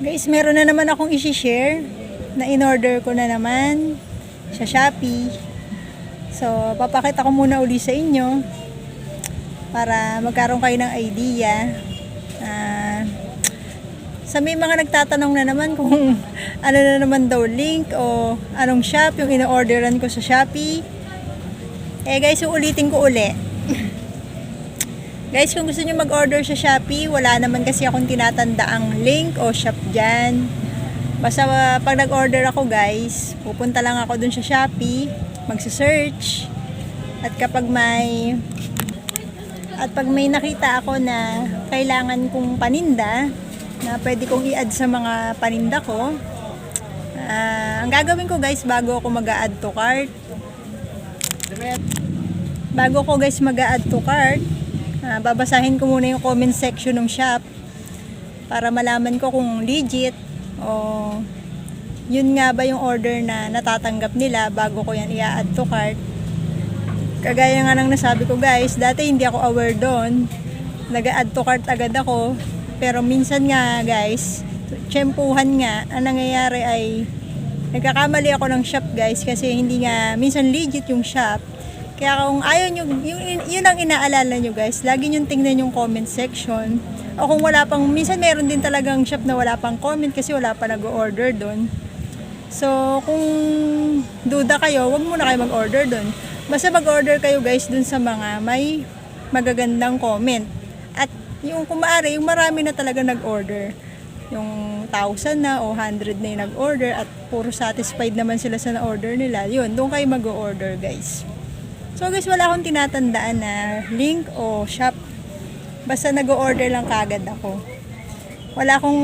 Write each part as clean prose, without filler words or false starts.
Guys, meron na naman akong i-share na in-order ko na naman sa Shopee. So, papakita ko muna uli sa inyo para magkaroon kayo ng idea. Sa may mga nagtatanong na naman kung ano na naman daw link o anong shop yung in-orderan ko sa Shopee. Guys, uulitin ko uli. Guys, kung gusto nyo mag-order sa Shopee, wala naman kasi akong tinatanda ang link o shop dyan. Basta pag nag-order ako guys, pupunta lang ako dun sa Shopee, magsa-search. At pag may nakita ako na kailangan kong paninda, na pwede kong i-add sa mga paninda ko, ang gagawin ko guys, bago ako mag-add to cart, babasahin ko muna yung comment section ng shop para malaman ko kung legit o yun nga ba yung order na natatanggap nila bago ko yan i-add to cart. Kagaya nga nang nasabi ko guys, dati hindi ako aware doon, nag-add to cart agad ako, pero minsan nga guys, tsempuhan nga, ang nangyayari ay nagkakamali ako ng shop guys, kasi hindi nga minsan legit yung shop. Kaya kung ayaw nyo, yun ang inaalala nyo guys, lagi nyo tingnan yung comment section. O kung wala pang, minsan meron din talagang shop na wala pang comment kasi wala pa nag-order doon. So, kung duda kayo, wag muna kayo mag-order doon. Basta mag-order kayo guys doon sa mga may magagandang comment. At yung kung maaari, yung marami na talaga nag-order. Yung 1,000 na o 100 na yung nag-order at puro satisfied naman sila sa na-order nila. Yun, doon kayo mag-order guys. So guys, wala akong tinatandaan na link o shop. Basta nag-order lang kagad ako. Wala akong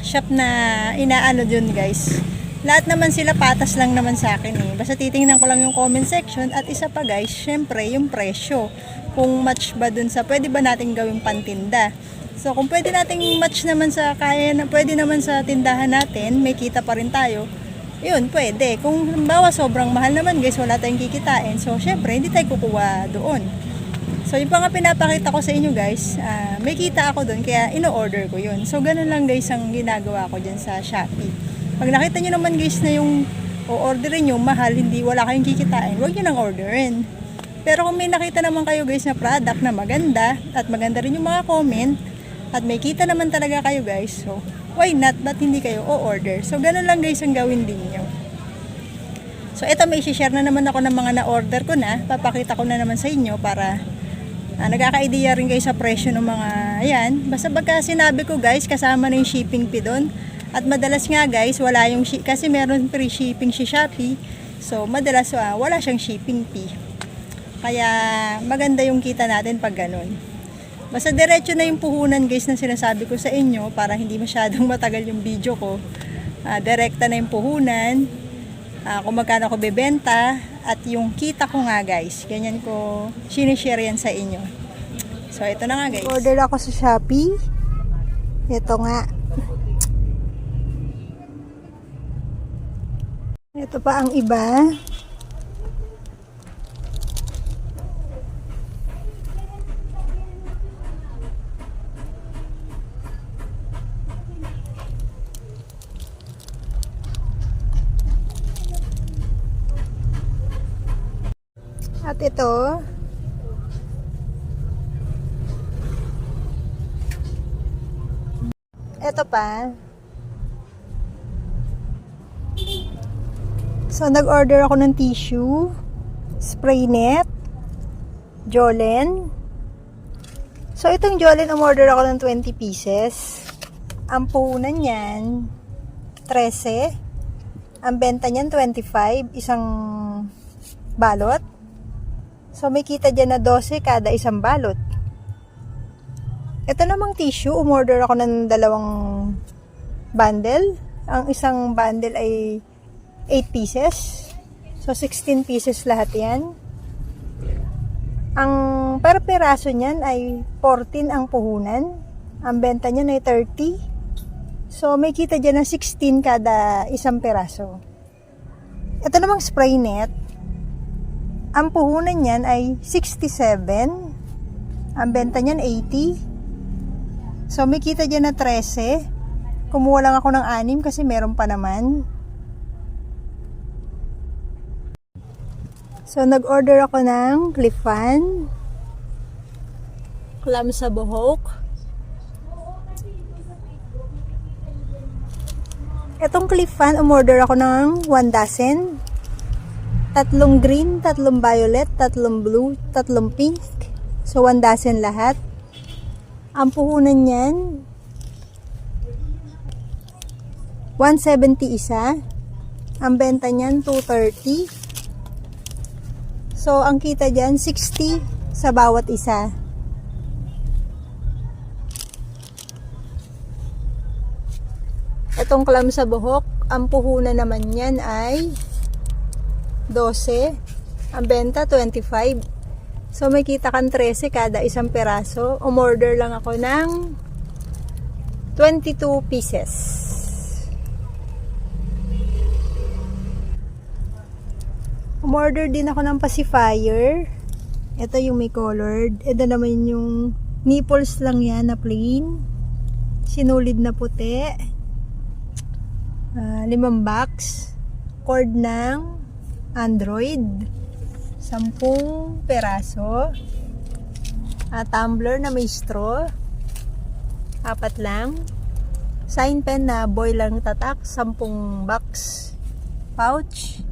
shop na inaano dun guys. Lahat naman sila patas lang naman sa akin eh. Basta titingnan ko lang yung comment section. At isa pa guys, syempre yung presyo. Kung match ba dun sa pwede ba natin gawing pantinda. So kung pwede nating match naman sa pwede naman sa tindahan natin, may kita pa rin tayo. Yun, pwede. Kung halimbawa sobrang mahal naman guys, wala tayong kikitain. So, syempre, hindi tayo kukuha doon. So, yung pa nga pinapakita ko sa inyo guys, may kita ako doon, kaya ino-order ko yun. So, ganun lang guys ang ginagawa ko dyan sa Shopee. Pag nakita nyo naman guys na yung o-orderin nyo, mahal, wala kayong kikitain, huwag nyo nang orderin. Pero kung may nakita naman kayo guys na product na maganda, at maganda rin yung mga comment, at may kita naman talaga kayo guys, so, why not? Ba't hindi kayo o-order? So, ganun lang guys ang gawin din nyo. So, ito may share na naman ako ng mga na-order ko na. Papakita ko na naman sa inyo para nagkaka-idea rin kayo sa presyo ng mga ayan. Basta pagka sinabi ko guys, kasama na yung shipping fee doon. At madalas nga guys, wala yung kasi meron free shipping si Shopee. So, madalas wala siyang shipping fee. Kaya, maganda yung kita natin pag ganun. Basta diretso na yung puhunan guys na sinasabi ko sa inyo para hindi masyadong matagal yung video ko. Direkta na yung puhunan, kung magkano ko bebenta, at yung kita ko nga guys. Ganyan ko sinishare yan sa inyo. So ito na nga guys. Order ako sa Shopee. Ito nga. Ito pa ang iba. At ito, pa. So, nag-order ako ng tissue, spray net, Jolen. So, itong Jolen, umorder ako ng 20 pieces. Ang puhunan niyan, 13. Ang benta niyan, 25. Isang balot. So, may kita dyan na 12 kada isang balot. Ito namang tissue, umorder ako ng 2 bundle. Ang isang bundle ay 8 pieces. So, 16 pieces lahat yan. Ang per peraso niyan ay 14 ang puhunan. Ang benta niyan ay 30. So, may kita dyan na 16 kada isang peraso. Ito namang spray net. Ang puhunan niyan ay 67. Ang benta niyan 80. So, may kita dyan na 13. Kumuha lang ako ng 6 kasi meron pa naman. So, nag-order ako ng clip fan, clam sa buhok. Itong clip fan, umorder ako ng 1 dozen. 3 green, 3 violet, 3 blue, 3 pink. So, 1 dozen lahat. Ang puhunan niyan, 170 isa. Ang benta niyan, 230. So, ang kita dyan, 60 sa bawat isa. Itong clam sa buhok, ang puhunan naman yan ay 12. Ang benta, 25. So, may kita kang 13 kada isang peraso. Umorder lang ako ng 22 pieces. Umorder din ako ng pacifier. Ito yung may colored. Ito naman yung nipples lang yan na plain. Sinulid na puti. 5 box. Cord ng Android. 10 peraso. Tumbler na may straw. 4 lang. Sign pen na boy lang tatak. 10 box. Pouch.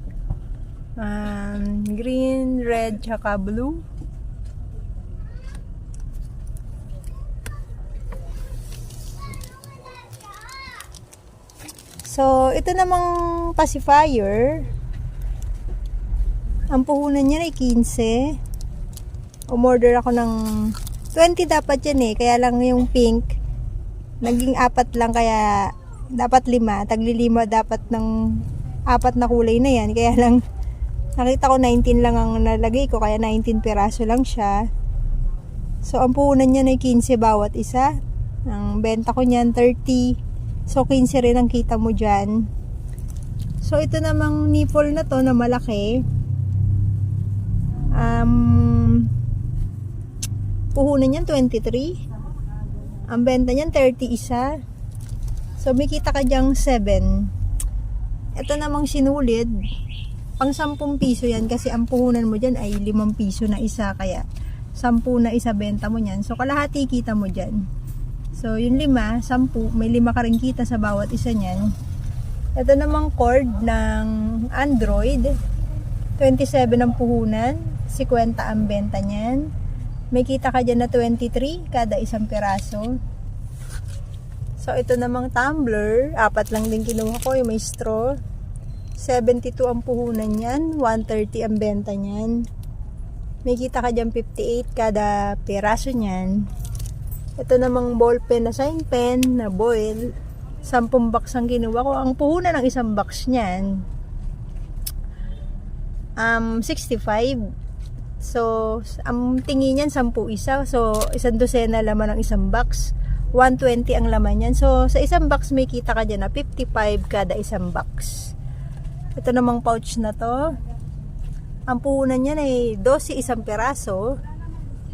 Green, red, tsaka blue. So, ito namang pacifier. Ang puhunan niya ay 15. Umorder ako ng 20 dapat yan eh. Kaya lang yung pink, naging 4 lang kaya dapat 5. Tagli 5 dapat ng 4 na kulay na yan. Kaya lang, nakita ko 19 lang ang nalagay ko. Kaya 19 peraso lang siya. So, ang puhunan niya ay 15 bawat isa. Ang benta ko niyan, 30. So, 15 rin ang kita mo dyan. So, ito namang nipple na to na malaki. Puhunan niyan 23. Ang benta niyan 30 isa. So, may kita ka dyang 7. Ito namang sinulid. Pang 10 piso yan kasi ang puhunan mo dyan ay 5 piso na isa. Kaya 10 na isa benta mo yan. So, kalahati kita mo dyan. So, yung 5, 10, may 5 ka rin kita sa bawat isa niyan. Ito namang cord ng Android. 27 ang puhunan. 50 ang benta niyan. May kita ka dyan na 23 kada isang peraso. So, ito namang tumbler. 4 lang din kinuha ko. Yung may straw. 72 ang puhunan niyan. 130 ang benta niyan. May kita ka dyan 58 kada peraso niyan. Ito namang ball pen na sign pen na boil. 10 box ang kinuha ko. Ang puhunan ng isang box niyan, 65. So, ang tingin niyan 10 isa. So, 1 dosena laman ng isang box. 120 ang laman niyan. So, sa isang box may kita ka dyan na 55 kada isang box. Ito namang pouch na to. Ang puhunan niyan ay 12 isang peraso.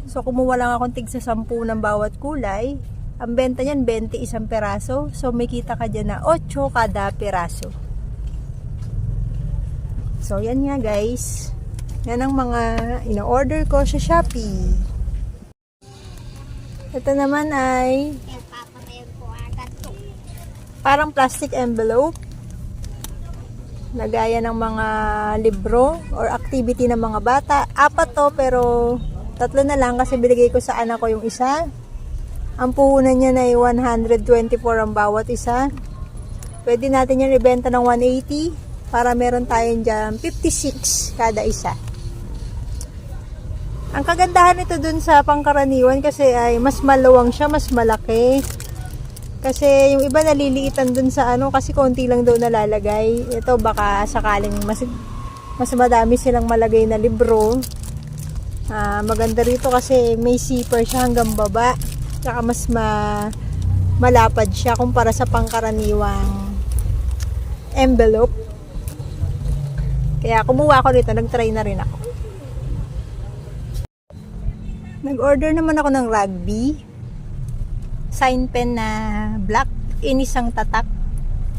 So, kumuha lang akong tig sa 10 ng bawat kulay. Ang benta niyan, 20 isang peraso. So, may kita ka dyan na 8 kada peraso. So, yan nga guys. Yan ang mga ino-order ko sa Shopee. Ito naman ay parang plastic envelope. Lagaya ng mga libro or activity ng mga bata. 4 to pero 3 na lang kasi binigay ko sa anak ko yung isa. Ang puhunan niya na ay 124 ang bawat isa. Pwede natin yan ibenta ng 180 para meron tayong dyan 56 kada isa. Ang kagandahan nito dun sa pangkaraniwan kasi ay mas maluwang siya, mas malaki. Kasi yung iba naliliitan dun sa kasi konti lang daw nalalagay. Ito baka sakaling mas madami silang malagay na libro. Maganda rito kasi may zipper siya hanggang baba. Tsaka mas malapad siya kumpara sa pangkaraniwang envelope. Kaya kumuha ako nito, nag-try na rin ako. Nag-order naman ako ng rugby. Sign pen na black. in isang tatak.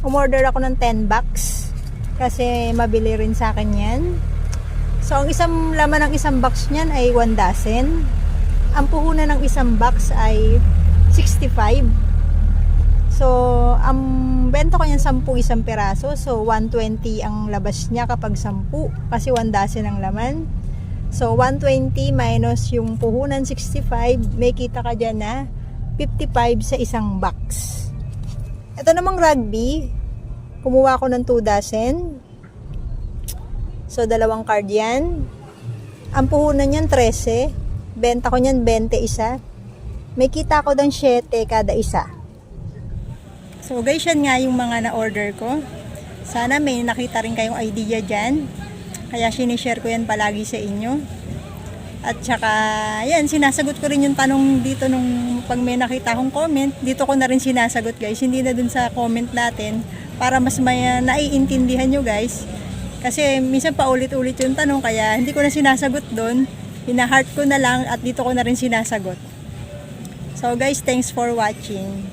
Umorder ako ng 10 box kasi mabili rin sa akin yan. So ang isang laman ng isang box niyan ay 1 dozen. Ang puhunan ng isang box ay 65. So ang benta ko niyan 10 isang piraso. So 120 ang labas niya kapag 10 kasi 1 dozen ang laman. So 120 minus yung puhunan 65, may kita ka dyan na 55 sa isang box. Ito namang rugby, kumuha ko ng 2 dozen. So, 2 card yan. Ang puhunan niyan 13. Benta ko niyan 20 isa. May kita ko ng 7 kada isa. So, guys, yan nga yung mga na-order ko. Sana may nakita rin kayong idea dyan. Kaya sinishare ko yan palagi sa inyo. At saka, yan, sinasagot ko rin yung tanong dito nung pag may nakita akong comment. Dito ko na rin sinasagot, guys. Hindi na dun sa comment natin para mas may naiintindihan nyo, guys. Kasi minsan paulit-ulit yung tanong kaya hindi ko na sinasagot dun. Hina-heart ko na lang at dito ko na rin sinasagot. So, guys, thanks for watching.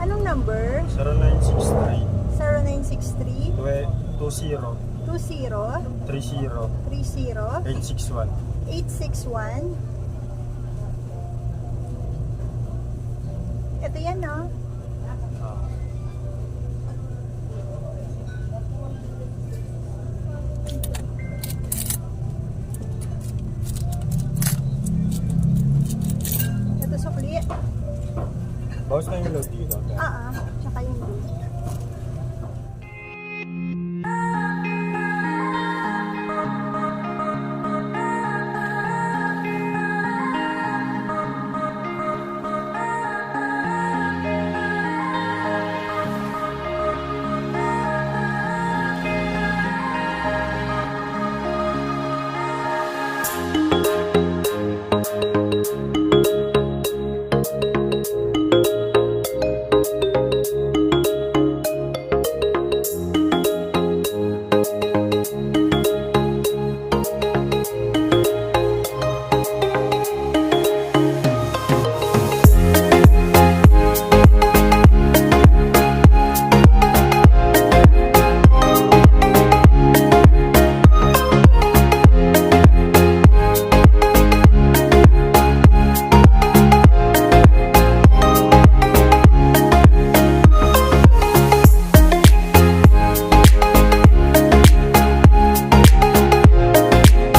Anong number? 0963 0963 20 20 30 30 861. 861. Ito yan, no? Ito sukli. Bawas na yung load dito.